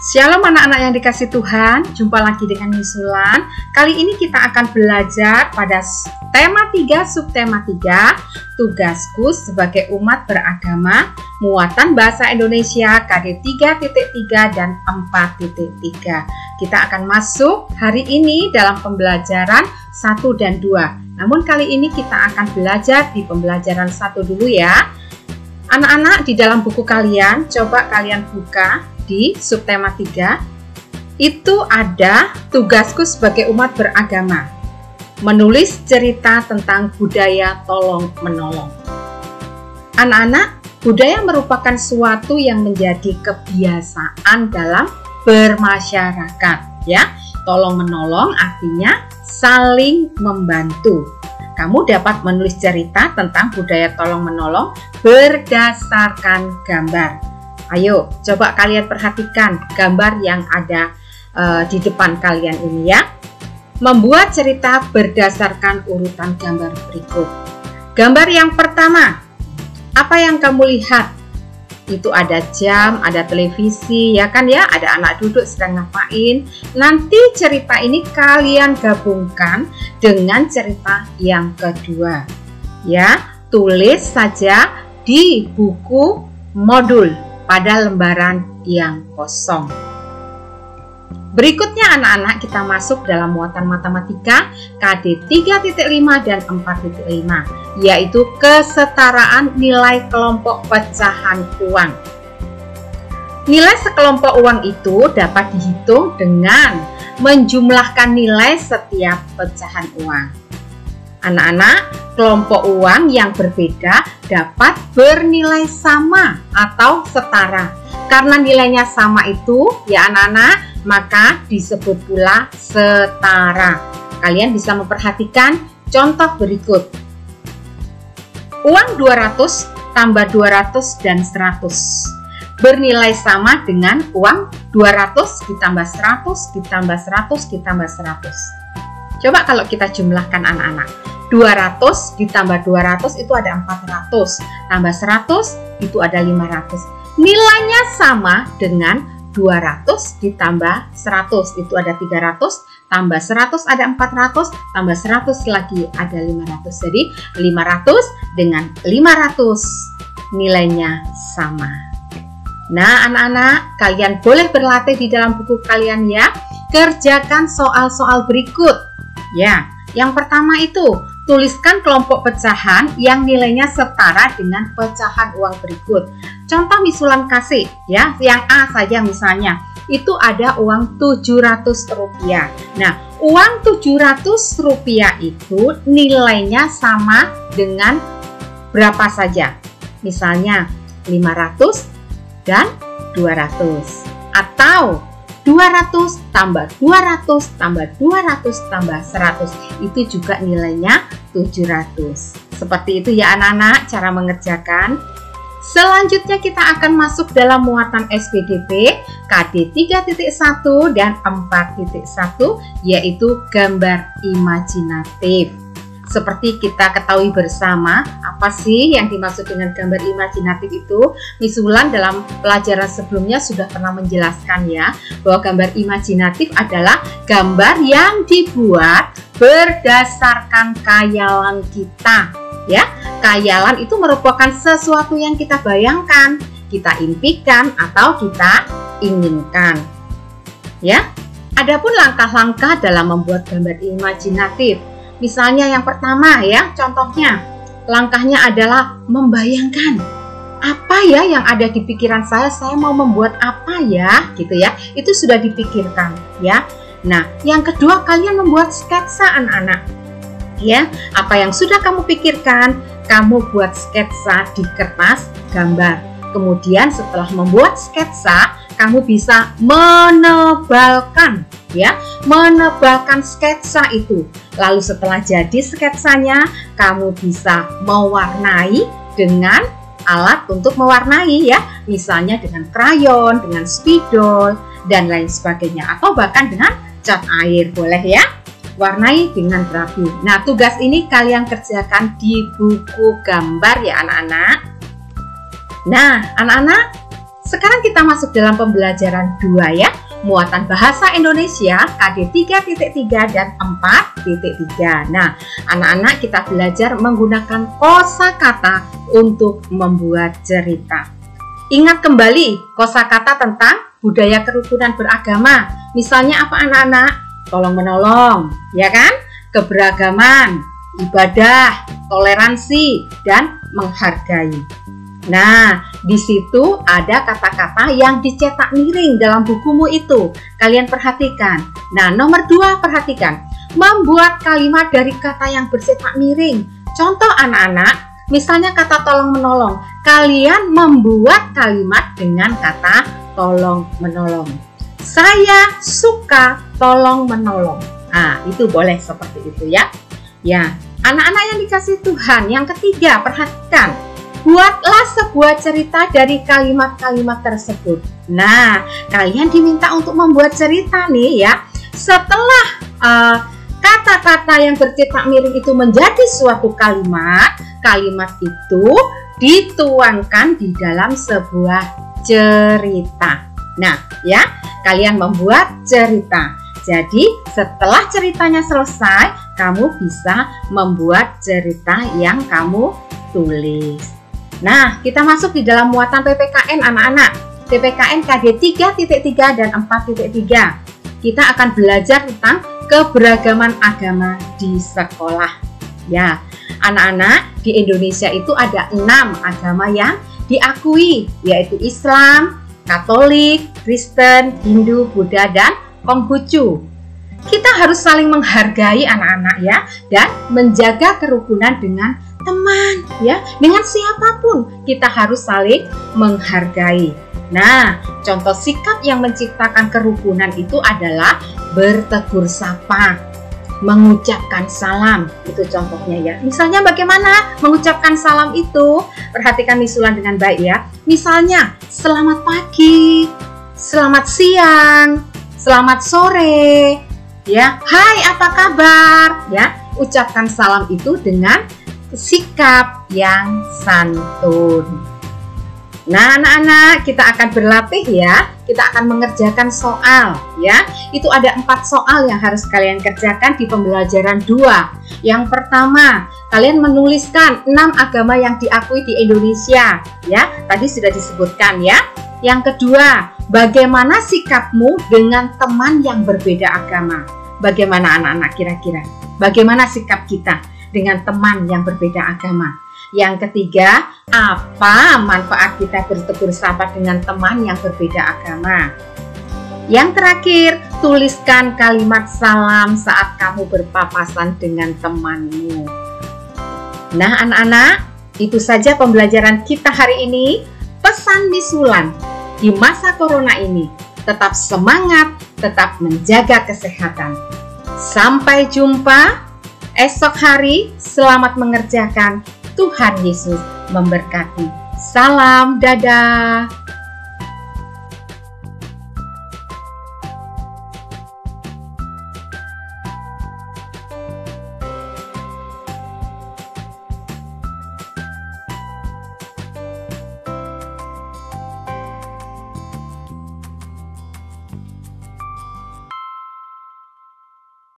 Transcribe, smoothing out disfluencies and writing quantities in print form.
Shalom anak-anak yang dikasih Tuhan, jumpa lagi dengan Misulan. Kali ini kita akan belajar pada tema 3, subtema 3, tugasku sebagai umat beragama, muatan bahasa Indonesia KD 3.3 dan 4.3. Kita akan masuk hari ini dalam pembelajaran 1 dan 2. Namun kali ini kita akan belajar di pembelajaran 1 dulu ya. Anak-anak, di dalam buku kalian, coba kalian buka di subtema 3, itu ada tugasku sebagai umat beragama, menulis cerita tentang budaya tolong-menolong. Anak-anak, budaya merupakan suatu yang menjadi kebiasaan dalam bermasyarakat, ya. Tolong-menolong artinya saling membantu. Kamu dapat menulis cerita tentang budaya tolong-menolong berdasarkan gambar. Ayo, coba kalian perhatikan gambar yang ada di depan kalian ini ya. Membuat cerita berdasarkan urutan gambar berikut. Gambar yang pertama, apa yang kamu lihat? Itu ada jam, ada televisi, ya kan ya? Ada anak duduk sedang ngapain. Nanti cerita ini kalian gabungkan dengan cerita yang kedua. Ya, tulis saja di buku modul pada lembaran yang kosong. Berikutnya anak-anak, kita masuk dalam muatan matematika KD 3.5 dan 4.5, yaitu kesetaraan nilai kelompok pecahan uang. Nilai sekelompok uang itu dapat dihitung dengan menjumlahkan nilai setiap pecahan uang. Anak-anak, kelompok uang yang berbeda dapat bernilai sama atau setara. Karena nilainya sama itu, ya anak-anak, maka disebut pula setara. Kalian bisa memperhatikan contoh berikut. Uang 200 tambah 200 dan 100 bernilai sama dengan uang 200 ditambah 100 ditambah 100 ditambah 100. Coba kalau kita jumlahkan anak-anak. 200 ditambah 200 itu ada 400, tambah 100 itu ada 500. Nilainya sama dengan 200 ditambah 100 itu ada 300, tambah 100 ada 400, tambah 100 lagi ada 500. Jadi 500 dengan 500 nilainya sama. Nah anak-anak, kalian boleh berlatih di dalam buku kalian ya. Kerjakan soal-soal berikut. Ya, yang pertama itu, tuliskan kelompok pecahan yang nilainya setara dengan pecahan uang berikut. Contoh Misulan kasih ya, yang A saja misalnya. Itu ada uang Rp700. Nah, uang Rp700 itu nilainya sama dengan berapa saja? Misalnya 500 dan 200. Atau 200 tambah 200 tambah 200 tambah 100 itu juga nilainya 700. Seperti itu ya anak-anak cara mengerjakan. Selanjutnya kita akan masuk dalam muatan SPDP KD 3.1 dan 4.1, yaitu gambar imajinatif. Seperti kita ketahui bersama, apa sih yang dimaksud dengan gambar imajinatif itu? Misulan dalam pelajaran sebelumnya sudah pernah menjelaskan ya, bahwa gambar imajinatif adalah gambar yang dibuat berdasarkan khayalan kita. Ya, khayalan itu merupakan sesuatu yang kita bayangkan, kita impikan atau kita inginkan. Ya, adapun langkah-langkah dalam membuat gambar imajinatif. Misalnya yang pertama ya, contohnya langkahnya adalah membayangkan apa ya yang ada di pikiran saya mau membuat apa ya, gitu ya. Itu sudah dipikirkan ya. Nah, yang kedua kalian membuat sketsa anak-anak. Ya, apa yang sudah kamu pikirkan, kamu buat sketsa di kertas gambar. Kemudian setelah membuat sketsa, kamu bisa menebalkan ya, menebalkan sketsa itu. Lalu setelah jadi sketsanya, kamu bisa mewarnai dengan alat untuk mewarnai ya, misalnya dengan krayon, dengan spidol dan lain sebagainya, atau bahkan dengan cat air boleh ya. Warnai dengan rapi. Nah, tugas ini kalian kerjakan di buku gambar ya anak-anak. Nah, anak-anak, sekarang kita masuk dalam pembelajaran 2 ya. Muatan bahasa Indonesia KD 3.3 dan 4.3. Nah, anak-anak kita belajar menggunakan kosakata untuk membuat cerita. Ingat kembali kosakata tentang budaya kerukunan beragama. Misalnya apa anak-anak? Tolong menolong, ya kan? Keberagaman, ibadah, toleransi, dan menghargai. Nah, di situ ada kata-kata yang dicetak miring dalam bukumu itu. Kalian perhatikan. Nah, nomor 2 perhatikan. Membuat kalimat dari kata yang bercetak miring. Contoh anak-anak, misalnya kata tolong menolong. Kalian membuat kalimat dengan kata tolong menolong. Saya suka tolong menolong. Nah, itu boleh seperti itu ya. Ya, anak-anak yang dikasih Tuhan, yang ketiga, perhatikan. Buatlah sebuah cerita dari kalimat-kalimat tersebut. Nah, kalian diminta untuk membuat cerita nih ya. Setelah kata-kata yang bercetak miring itu menjadi suatu kalimat, kalimat itu dituangkan di dalam sebuah cerita. Nah, ya, kalian membuat cerita. Jadi, setelah ceritanya selesai, kamu bisa membuat cerita yang kamu tulis. Nah, kita masuk di dalam muatan PPKN anak-anak. PPKN KD 3.3 dan 4.3. Kita akan belajar tentang keberagaman agama di sekolah. Ya, anak-anak, di Indonesia itu ada 6 agama yang diakui, yaitu Islam, Katolik, Kristen, Hindu, Buddha, dan Konghucu. Kita harus saling menghargai anak-anak ya, dan menjaga kerukunan dengan teman ya, dengan siapapun kita harus saling menghargai. Nah, contoh sikap yang menciptakan kerukunan itu adalah bertegur sapa, mengucapkan salam, itu contohnya ya. Misalnya bagaimana mengucapkan salam itu? Perhatikan misulan dengan baik ya. Misalnya, selamat pagi, selamat siang, selamat sore, ya. Hai, apa kabar? Ya, ucapkan salam itu dengan sikap yang santun. Nah, anak-anak, kita akan berlatih ya. Kita akan mengerjakan soal ya. Itu ada 4 soal yang harus kalian kerjakan di pembelajaran 2. Yang pertama, kalian menuliskan 6 agama yang diakui di Indonesia ya. Tadi sudah disebutkan ya. Yang kedua, bagaimana sikapmu dengan teman yang berbeda agama? Bagaimana anak-anak kira-kira? Bagaimana sikap kita dengan teman yang berbeda agama? Yang ketiga, apa manfaat kita bertegur sapa dengan teman yang berbeda agama? Yang terakhir, tuliskan kalimat salam saat kamu berpapasan dengan temanmu. Nah, anak-anak, itu saja pembelajaran kita hari ini. Pesan misulan di masa corona ini, tetap semangat, tetap menjaga kesehatan. Sampai jumpa esok hari. Selamat mengerjakan. Tuhan Yesus memberkati. Salam, dadah.